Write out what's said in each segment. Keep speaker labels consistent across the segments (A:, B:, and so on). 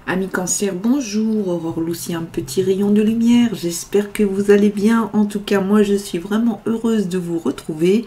A: Amis Cancer, bonjour, Aurore Lucie, un petit rayon de lumière, j'espère que vous allez bien. En tout cas, moi je suis vraiment heureuse de vous retrouver.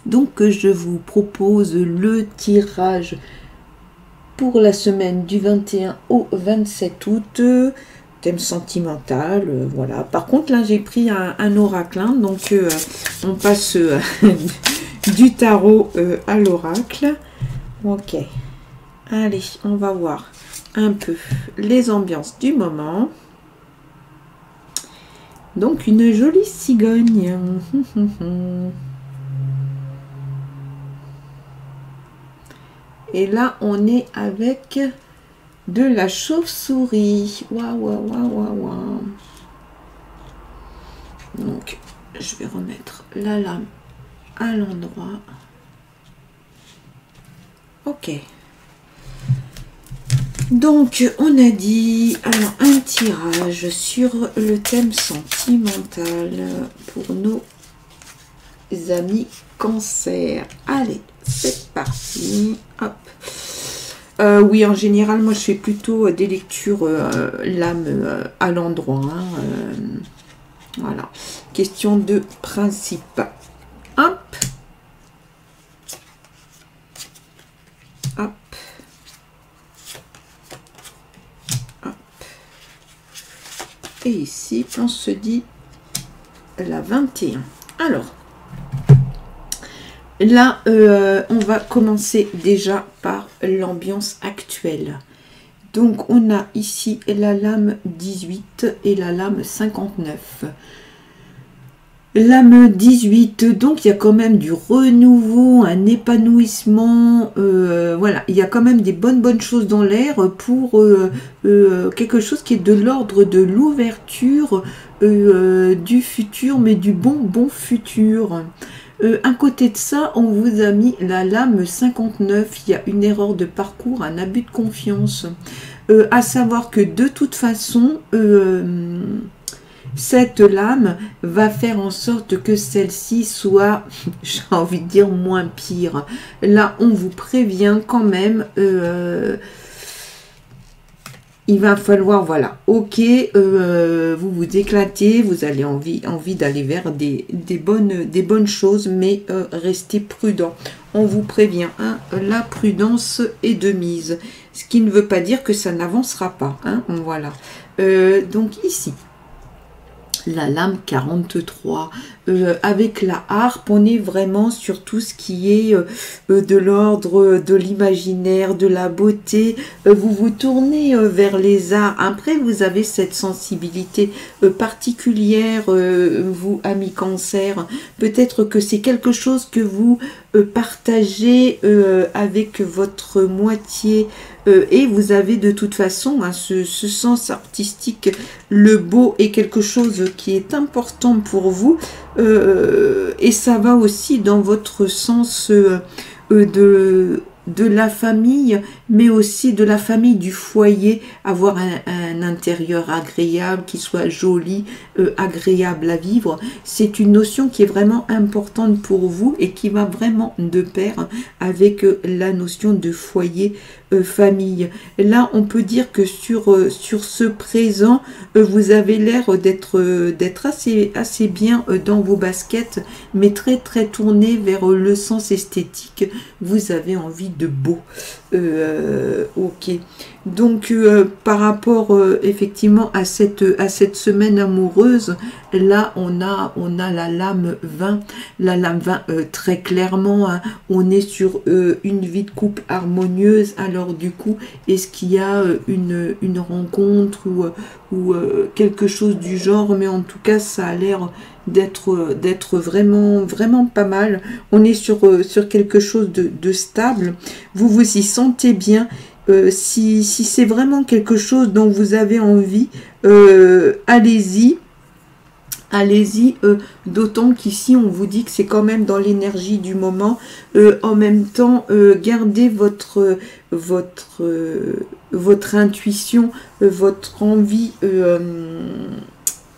A: Donc je vous propose le tirage pour la semaine du 21 au 27 août, thème sentimental, voilà. Par contre là j'ai pris un oracle, hein, donc on passe du tarot à l'oracle. Ok, allez, on va voir un peu les ambiances du moment. Donc une jolie cigogne. Et là on est avec de la chauve-souris. Waouh, waouh, waouh, waouh, waouh. Donc je vais remettre la lame à l'endroit. Ok. Donc, on a dit, alors, un tirage sur le thème sentimental pour nos amis Cancer. Allez, c'est parti. Hop. Oui, en général, moi, je fais plutôt des lectures l'âme à l'endroit. Hein, voilà. Question de principe. Hop. Hop. Et ici, on se dit la 21. Alors, là, on va commencer déjà par l'ambiance actuelle. Donc, on a ici la lame 18 et la lame 59. Lame 18, donc il y a quand même du renouveau, un épanouissement, voilà, il y a quand même des bonnes choses dans l'air pour quelque chose qui est de l'ordre de l'ouverture du futur, mais du bon futur. À côté de ça, on vous a mis la lame 59, il y a une erreur de parcours, un abus de confiance. À savoir que de toute façon, cette lame va faire en sorte que celle-ci soit, j'ai envie de dire, moins pire. Là, on vous prévient quand même, il va falloir, voilà, ok, vous vous éclatez, vous avez envie d'aller vers des bonnes choses, mais restez prudent. On vous prévient, hein, la prudence est de mise. Ce qui ne veut pas dire que ça n'avancera pas, hein, voilà. Donc ici, la lame 43, avec la harpe, on est vraiment sur tout ce qui est de l'ordre de l'imaginaire, de la beauté. Vous vous tournez vers les arts. Après, vous avez cette sensibilité particulière, vous, amis Cancer. Peut-être que c'est quelque chose que vous partagez avec votre moitié. Et vous avez de toute façon hein, ce sens artistique, le beau est quelque chose qui est important pour vous et ça va aussi dans votre sens de la famille, mais aussi de la famille du foyer, avoir un intérieur agréable, qui soit joli, agréable à vivre. C'est une notion qui est vraiment importante pour vous et qui va vraiment de pair avec la notion de foyer, famille. Là, on peut dire que sur ce présent, vous avez l'air d'être assez bien dans vos baskets, mais très tourné vers le sens esthétique. Vous avez envie de beau. Ok. Donc, par rapport effectivement à cette semaine amoureuse, là, on a la lame 20. La lame 20, très clairement, hein, on est sur une vie de couple harmonieuse. Alors, du coup, est-ce qu'il y a une rencontre ou quelque chose du genre? Mais en tout cas, ça a l'air d'être vraiment pas mal. On est sur quelque chose de stable. Vous vous y sentez bien. Si c'est vraiment quelque chose dont vous avez envie, allez-y. Allez-y, d'autant qu'ici on vous dit que c'est quand même dans l'énergie du moment. En même temps, gardez votre intuition, votre envie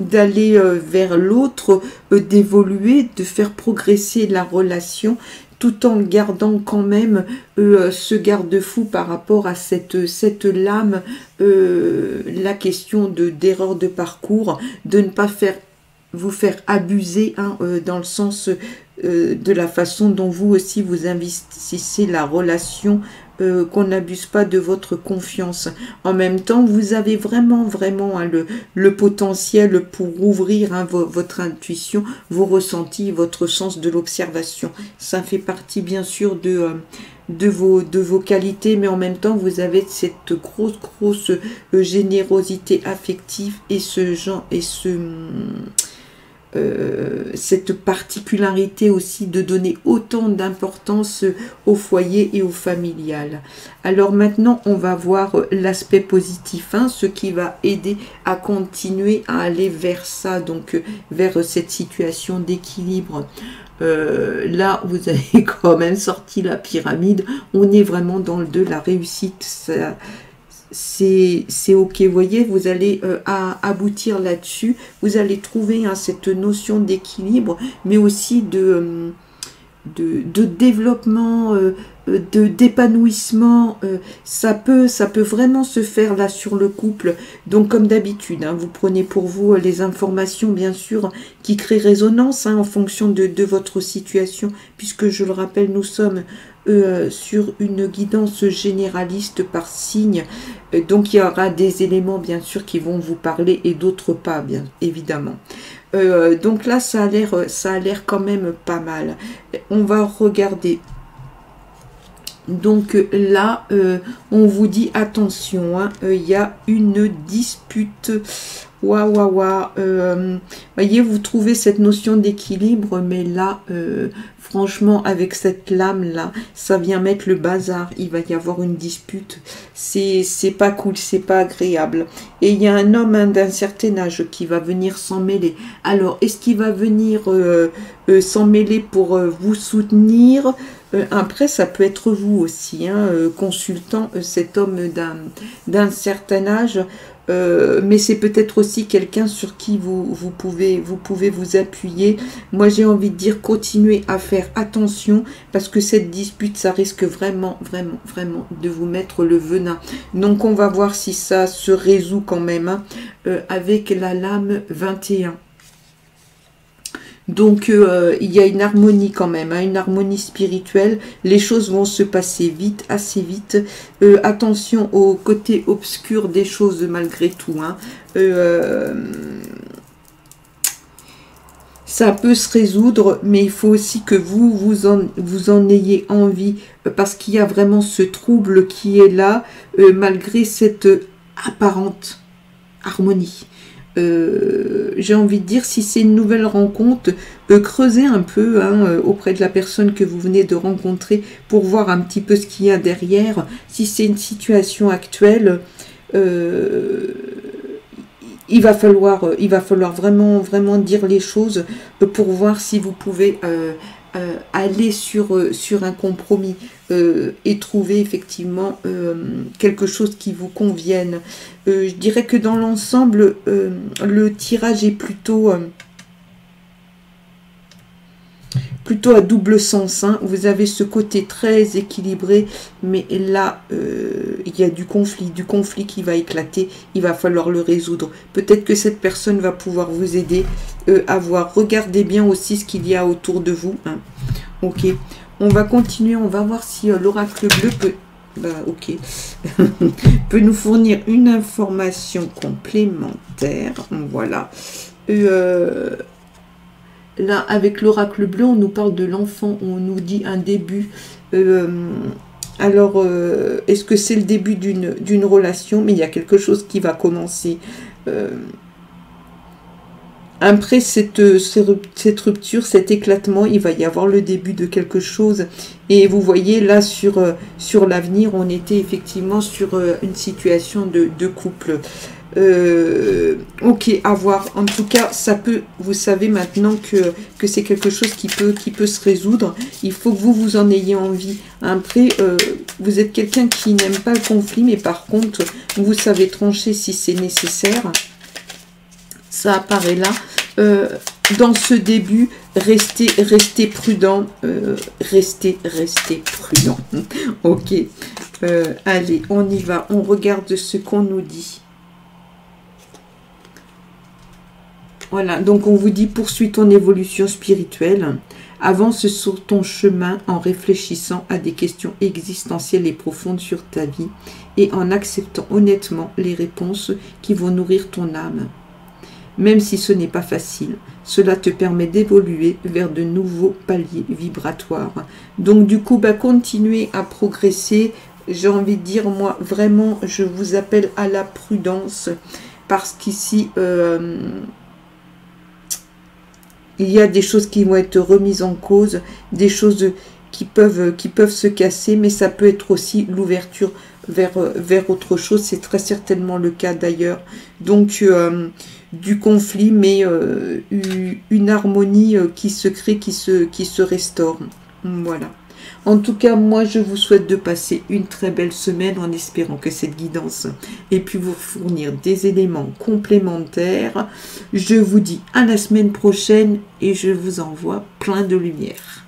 A: d'aller vers l'autre, d'évoluer, de faire progresser la relation, tout en gardant quand même ce garde-fou par rapport à cette lame, la question d'erreur de parcours, de ne pas vous faire abuser, hein, dans le sens de la façon dont vous aussi vous investissez la relation, qu'on n'abuse pas de votre confiance. En même temps, vous avez vraiment, hein, le potentiel pour ouvrir, hein, votre intuition, vos ressentis, votre sens de l'observation. Ça fait partie, bien sûr, de vos qualités, mais en même temps, vous avez cette grosse générosité affective et cette particularité aussi de donner autant d'importance au foyer et au familial. Alors maintenant, on va voir l'aspect positif, hein, ce qui va aider à continuer à aller vers ça, donc vers cette situation d'équilibre. Là, vous avez quand même sorti la pyramide. On est vraiment dans le de la réussite. C'est ok, vous voyez, vous allez aboutir là-dessus, vous allez trouver, hein, cette notion d'équilibre, mais aussi de développement, d'épanouissement. Ça peut vraiment se faire là sur le couple. Donc comme d'habitude, hein, vous prenez pour vous les informations, bien sûr, qui créent résonance, hein, en fonction de votre situation, puisque je le rappelle, nous sommes sur une guidance généraliste par signe. Donc il y aura des éléments, bien sûr, qui vont vous parler et d'autres pas, bien évidemment. Donc là, ça a l'air quand même pas mal. On va regarder. Donc là, on vous dit attention, hein, y a une dispute. Voyez, vous trouvez cette notion d'équilibre, mais là, franchement, avec cette lame-là, ça vient mettre le bazar. Il va y avoir une dispute. C'est pas cool, c'est pas agréable. Et il y a un homme, hein, d'un certain âge qui va venir s'en mêler. Alors, est-ce qu'il va venir s'en mêler pour vous soutenir? Après, ça peut être vous aussi, hein, consultant cet homme d'un certain âge. Mais c'est peut-être aussi quelqu'un sur qui vous pouvez vous appuyer. Moi, j'ai envie de dire, continuez à faire attention, parce que cette dispute, ça risque vraiment de vous mettre le venin. Donc, on va voir si ça se résout quand même, hein, avec la lame 21. Donc, il y a une harmonie quand même, hein, une harmonie spirituelle. Les choses vont se passer vite, assez vite. Attention au côté obscur des choses malgré tout, hein. Ça peut se résoudre, mais il faut aussi que vous en ayez envie, parce qu'il y a vraiment ce trouble qui est là, malgré cette apparente harmonie. J'ai envie de dire, si c'est une nouvelle rencontre, creusez un peu, hein, auprès de la personne que vous venez de rencontrer, pour voir un petit peu ce qu'il y a derrière. Si c'est une situation actuelle, il va falloir vraiment dire les choses pour voir si vous pouvez aller sur un compromis, et trouver effectivement quelque chose qui vous convienne. Je dirais que dans l'ensemble, le tirage est plutôt à double sens, hein. Vous avez ce côté très équilibré, mais là, il y a du conflit qui va éclater. Il va falloir le résoudre. Peut-être que cette personne va pouvoir vous aider à voir. Regardez bien aussi ce qu'il y a autour de vous, hein. Ok, on va continuer. On va voir si l'oracle bleu peut nous fournir une information complémentaire. Voilà. Là, avec l'oracle bleu, on nous parle de l'enfant, on nous dit un début. Alors, est-ce que c'est le début d'une relation? Mais il y a quelque chose qui va commencer. Après cette rupture, cet éclatement, il va y avoir le début de quelque chose. Et vous voyez, là, sur l'avenir, on était effectivement sur une situation de couple. Ok, à voir. En tout cas, ça peut, vous savez maintenant que c'est quelque chose qui peut se résoudre. Il faut que vous en ayez envie. Après, vous êtes quelqu'un qui n'aime pas le conflit, mais par contre, vous savez trancher si c'est nécessaire. Ça apparaît là. dans ce début, restez prudent. Restez prudent. Ok. Allez, on y va. On regarde ce qu'on nous dit. Voilà, donc on vous dit, poursuis ton évolution spirituelle. Avance sur ton chemin en réfléchissant à des questions existentielles et profondes sur ta vie et en acceptant honnêtement les réponses qui vont nourrir ton âme. Même si ce n'est pas facile, cela te permet d'évoluer vers de nouveaux paliers vibratoires. Donc du coup, continuez à progresser. J'ai envie de dire, moi, vraiment, je vous appelle à la prudence parce qu'ici... il y a des choses qui vont être remises en cause, des choses qui peuvent se casser, mais ça peut être aussi l'ouverture vers autre chose. C'est très certainement le cas d'ailleurs. Donc, du conflit, mais une harmonie qui se crée, qui se restaure. Voilà. En tout cas, moi, je vous souhaite de passer une très belle semaine en espérant que cette guidance ait pu vous fournir des éléments complémentaires. Je vous dis à la semaine prochaine et je vous envoie plein de lumière.